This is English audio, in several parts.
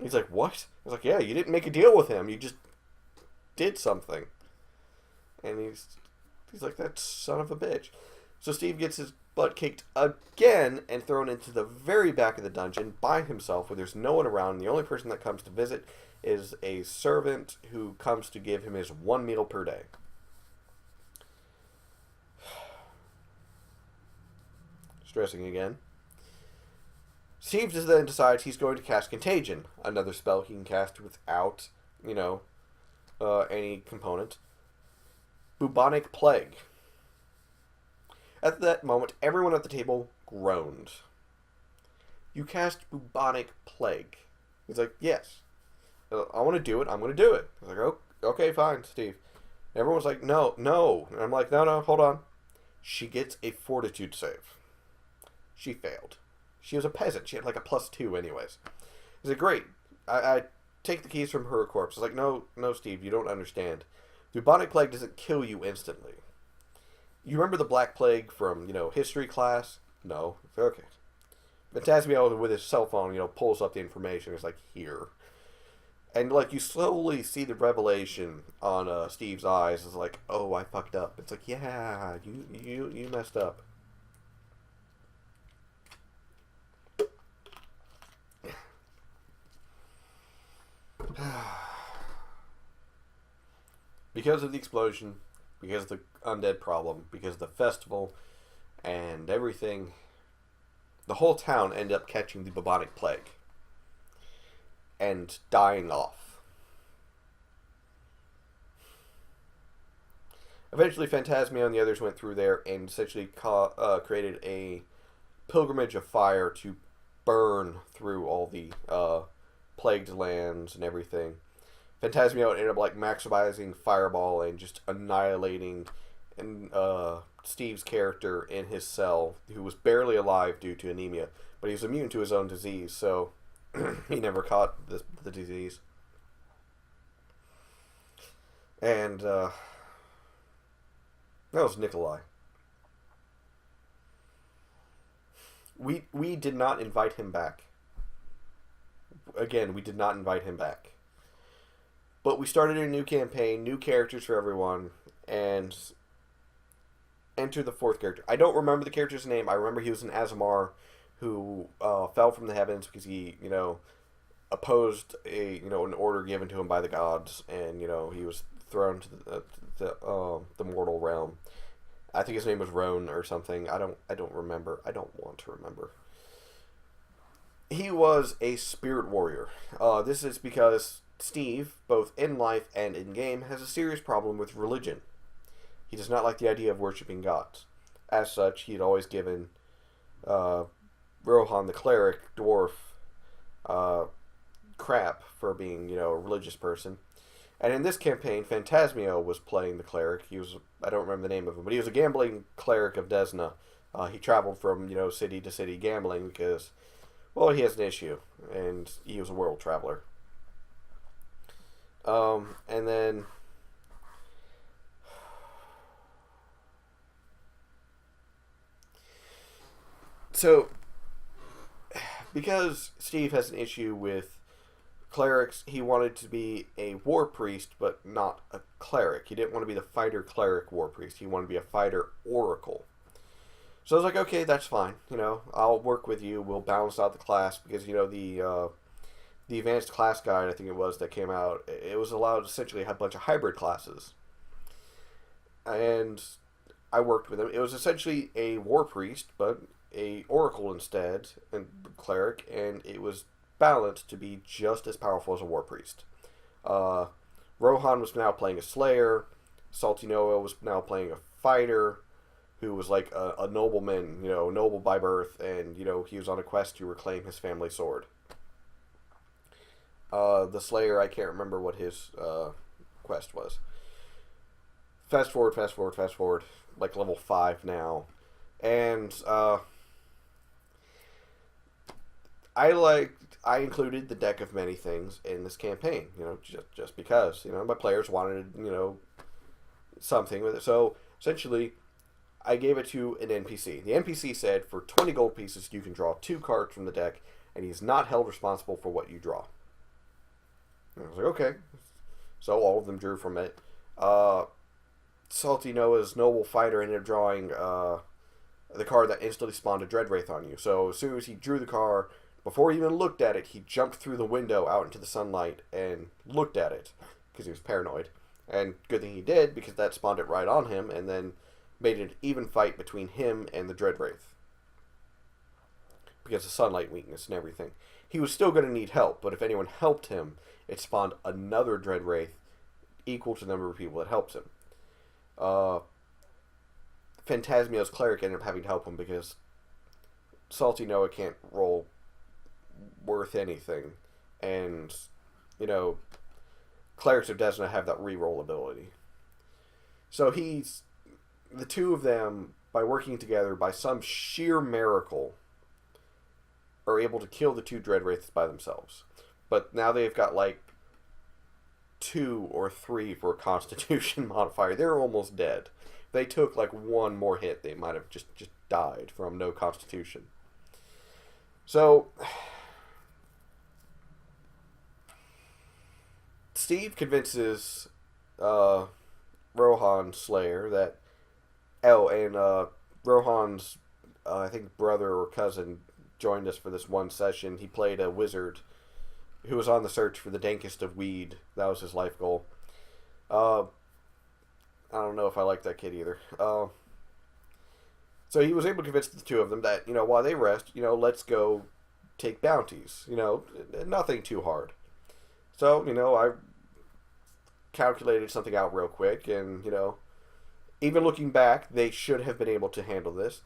He's like, what? He's like, yeah, you didn't make a deal with him. You just did something. And he's like, that son of a bitch. So Steve gets his butt kicked again and thrown into the very back of the dungeon by himself where there's no one around. The only person that comes to visit is a servant who comes to give him his one meal per day. Stressing again. Steve then decides he's going to cast Contagion, another spell he can cast without, any component. Bubonic Plague. At that moment, everyone at the table groaned. You cast Bubonic Plague. He's like, yes. I want to do it. I'm going to do it. I was like, oh, okay, fine, Steve. And everyone's like, no, no. And I'm like, no, hold on. She gets a fortitude save. She failed. She was a peasant. She had like a +2 anyways. He's like, great. I take the keys from her corpse. I was like, no, Steve, you don't understand. Bubonic Plague doesn't kill you instantly. You remember the Black Plague from, history class? No. Okay. Phantasmiel with his cell phone, pulls up the information. It's like, here. And, you slowly see the revelation on Steve's eyes. It's like, oh, I fucked up. It's like, yeah, you messed up. Because of the explosion, because of the undead problem, because of the festival, and everything, the whole town ended up catching the bubonic plague and dying off. Eventually, Phantasmia and the others went through there and essentially created a pilgrimage of fire to burn through all the plagued lands and everything. Phantasmia ended up maximizing Fireball and just annihilating Steve's character in his cell, who was barely alive due to anemia, but he was immune to his own disease, so he never caught the disease. And that was Nikolai. We did not invite him back. Again, we did not invite him back. But we started a new campaign, new characters for everyone, and enter the fourth character. I don't remember the character's name. I remember he was an Azamar who fell from the heavens because he, opposed an order given to him by the gods, and he was thrown to the mortal realm. I think his name was Roan or something. I don't remember. I don't want to remember. He was a spirit warrior. This is because Steve, both in life and in game, has a serious problem with religion. He does not like the idea of worshipping gods. As such, he had always given Rohan, the cleric dwarf, crap for being, a religious person. And in this campaign, Phantasmio was playing the cleric. He was, I don't remember the name of him, but he was a gambling cleric of Desna. He traveled from, city to city gambling because, well, he has an issue, and he was a world traveler. And then so because Steve has an issue with clerics, he wanted to be a war priest, but not a cleric. He didn't want to be the fighter cleric war priest. He wanted to be a fighter oracle. So I was like, okay, that's fine. I'll work with you. We'll balance out the class because the advanced class guide, I think it was, that came out, it was allowed to essentially have a bunch of hybrid classes. And I worked with him. It was essentially a war priest, but a oracle instead, and cleric, and it was balanced to be just as powerful as a war priest. Rohan was now playing a slayer. Salty Noah was now playing a fighter who was like a nobleman, noble by birth, and, he was on a quest to reclaim his family sword. The Slayer, I can't remember what his quest was. Fast forward, like level 5 now. And I included the deck of many things in this campaign, just because, my players wanted, something with it. So, essentially, I gave it to an NPC. The NPC said, for 20 gold pieces, you can draw 2 cards from the deck, and he's not held responsible for what you draw. And I was like, okay. So all of them drew from it. Uh, Salty Noah's Noble Fighter ended up drawing the card that instantly spawned a Dreadwraith on you. So as soon as he drew the card, before he even looked at it, he jumped through the window out into the sunlight and looked at it because he was paranoid. And good thing he did, because that spawned it right on him and then made it an even fight between him and the Dreadwraith. Because of sunlight weakness and everything. He was still going to need help, but if anyone helped him, it spawned another Dreadwraith equal to the number of people that helped him. Phantasmia's Cleric ended up having to help him because Salty Noah can't roll worth anything. And, Clerics of Desna have that reroll ability. So the two of them, by working together, by some sheer miracle, are able to kill the two Dreadwraiths by themselves. But now they've got 2 or 3 for a Constitution modifier. They're almost dead. If they took one more hit, they might have just died from no Constitution. So Steve convinces Rohan Slayer that Rohan's I think brother or cousin joined us for this one session. He played a wizard who was on the search for the dankest of weed. That was his life goal. I don't know if I like that kid either. So he was able to convince the two of them that, while they rest, let's go take bounties. Nothing too hard. So, I calculated something out real quick, and, even looking back, they should have been able to handle this.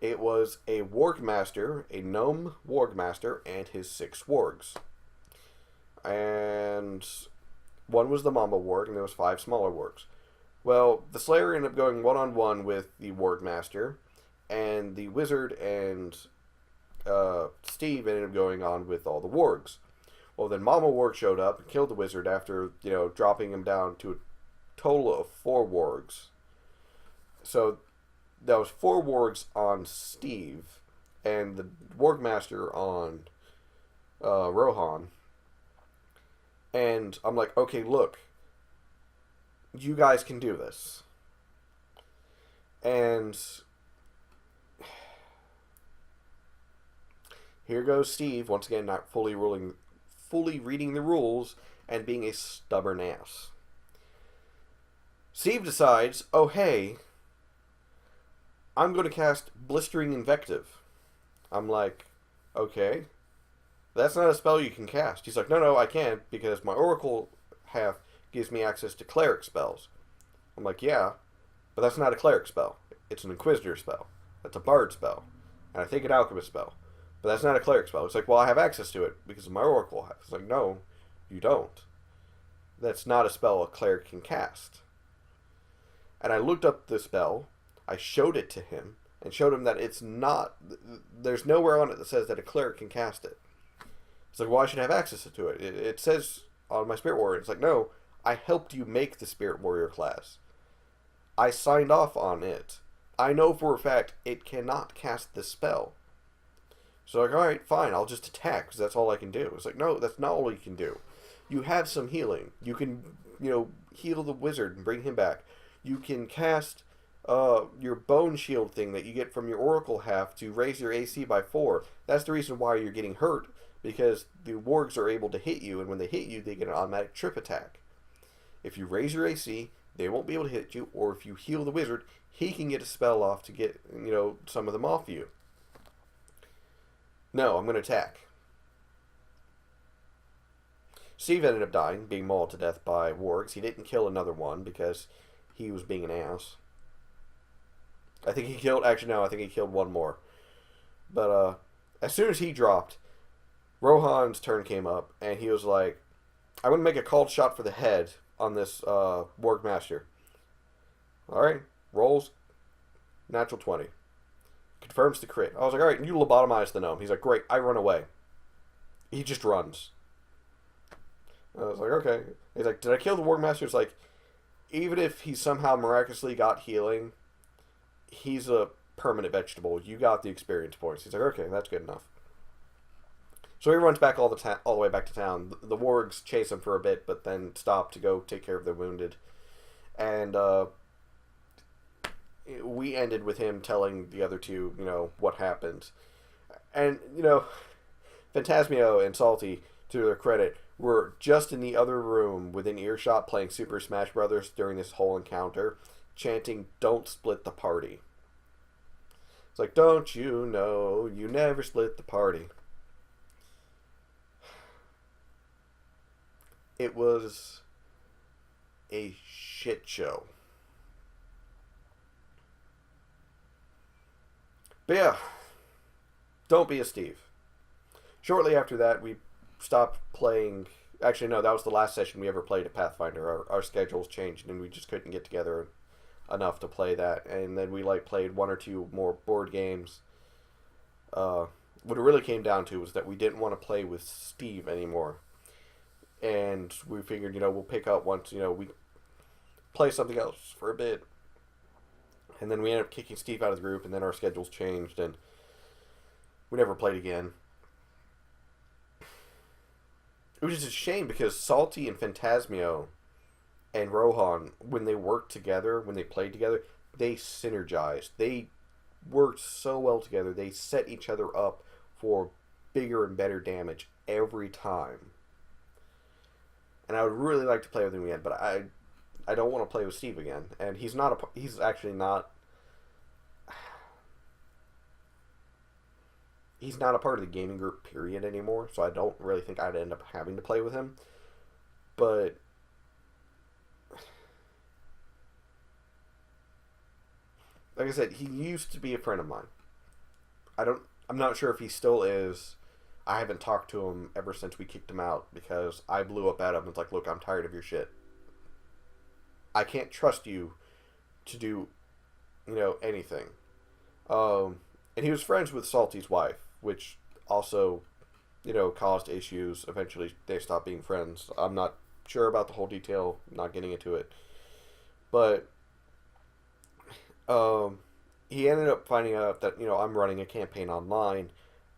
It was a warg master, a gnome warg master, and his 6 wargs. And one was the mama warg, and there was 5 smaller wargs. Well, the Slayer ended up going one-on-one with the warg master, and the wizard and Steve ended up going on with all the wargs. Well, then Mama Warg showed up and killed the wizard after, dropping him down to a total of 4 wargs. So that was 4 wargs on Steve, and the warg master on Rohan. And I'm like, okay, look, you guys can do this. And here goes Steve, once again, not fully reading the rules and being a stubborn ass. Steve decides, oh hey, I'm going to cast Blistering Invective. I'm like, okay, that's not a spell you can cast. He's like, no, I can't, because my Oracle half gives me access to Cleric spells. I'm like, yeah, but that's not a Cleric spell. It's an Inquisitor spell. That's a Bard spell. And I think an Alchemist spell. But that's not a Cleric spell. It's like, well, I have access to it because of my Oracle half. It's like, no, you don't. That's not a spell a Cleric can cast. And I looked up the spell, I showed it to him, and showed him that it's not, there's nowhere on it that says that a Cleric can cast it. It's like, well, I should have access to it. It says on my Spirit Warrior, it's like, no, I helped you make the Spirit Warrior class. I signed off on it. I know for a fact it cannot cast this spell. So like, alright, fine, I'll just attack, because that's all I can do. It's like, no, that's not all you can do. You have some healing. You can, heal the wizard and bring him back. You can cast your bone shield thing that you get from your Oracle half to raise your AC by 4. That's the reason why you're getting hurt, because the wargs are able to hit you, and when they hit you, they get an automatic trip attack. If you raise your AC, they won't be able to hit you, or if you heal the wizard, he can get a spell off to get, some of them off you. No, I'm going to attack. Steve ended up dying, being mauled to death by wargs. He didn't kill another one because he was being an ass. I think he killed one more. But as soon as he dropped, Rohan's turn came up, and he was like, I'm going to make a called shot for the head on this warg master. Alright, rolls, natural 20. Confirms the crit. I was like, alright, you lobotomize the gnome. He's like, great, I run away. He just runs. I was like, okay. He's like, did I kill the warg master? It's like, even if he somehow miraculously got healing, he's a permanent vegetable. You got the experience points. He's like, okay, that's good enough. So he runs back all the way back to town. The wargs chase him for a bit, but then stop to go take care of their wounded. And we ended with him telling the other two, what happened. And, Phantasmio and Salty, to their credit, were just in the other room within earshot playing Super Smash Brothers during this whole encounter, chanting, "Don't split the party." It's like, don't you know, you never split the party. It was a shit show. But yeah, don't be a Steve. Shortly after that, we stopped playing. Actually, no, that was the last session we ever played at Pathfinder. Our schedules changed, and we just couldn't get together enough to play that. And then we played one or two more board games. What it really came down to was that we didn't want to play with Steve anymore. And we figured, we'll pick up once, we play something else for a bit. And then we ended up kicking Steve out of the group, and then our schedules changed, and we never played again. It was just a shame because Salty and Phantasmio and Rohan, when they worked together, when they played together, they synergized. They worked so well together. They set each other up for bigger and better damage every time. And I would really like to play with him again, but I don't want to play with Steve again. And he's actually not. He's not a part of the gaming group, period, anymore. So I don't really think I'd end up having to play with him. But like I said, he used to be a friend of mine. I'm not sure if he still is. I haven't talked to him ever since we kicked him out because I blew up at him and was like, look, I'm tired of your shit. I can't trust you to do, anything. And he was friends with Salty's wife, which also, caused issues. Eventually, they stopped being friends. I'm not sure about the whole detail. I'm not getting into it. But he ended up finding out that, I'm running a campaign online,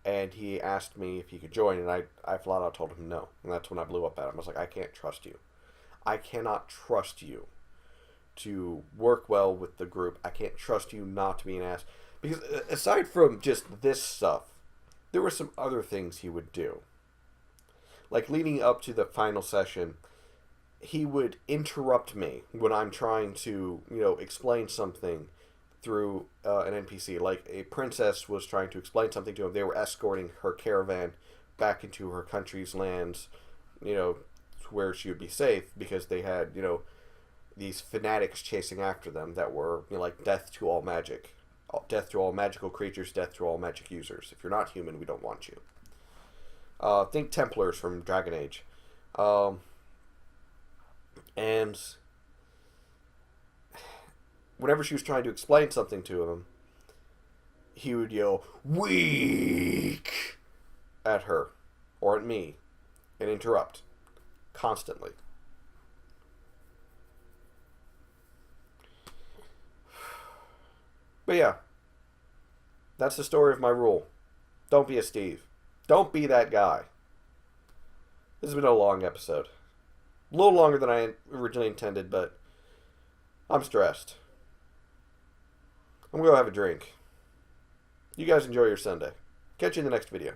and he asked me if he could join, and I flat out told him no. And that's when I blew up at him. I was like, I can't trust you. I cannot trust you to work well with the group. I can't trust you not to be an ass. Because aside from just this stuff, there were some other things he would do. Like leading up to the final session, he would interrupt me when I'm trying to, explain something through an NPC. Like a princess was trying to explain something to him. They were escorting her caravan back into her country's lands, where she would be safe because they had, these fanatics chasing after them that were, like death to all magic. Death to all magical creatures, death to all magic users. If you're not human, we don't want you. Think Templars from Dragon Age. And whenever she was trying to explain something to him, he would yell, "Weak!" at her, or at me, and interrupt. Constantly. But yeah, that's the story of my rule. Don't be a Steve. Don't be that guy. This has been a long episode. A little longer than I originally intended, but I'm stressed. I'm going to go have a drink. You guys enjoy your Sunday. Catch you in the next video.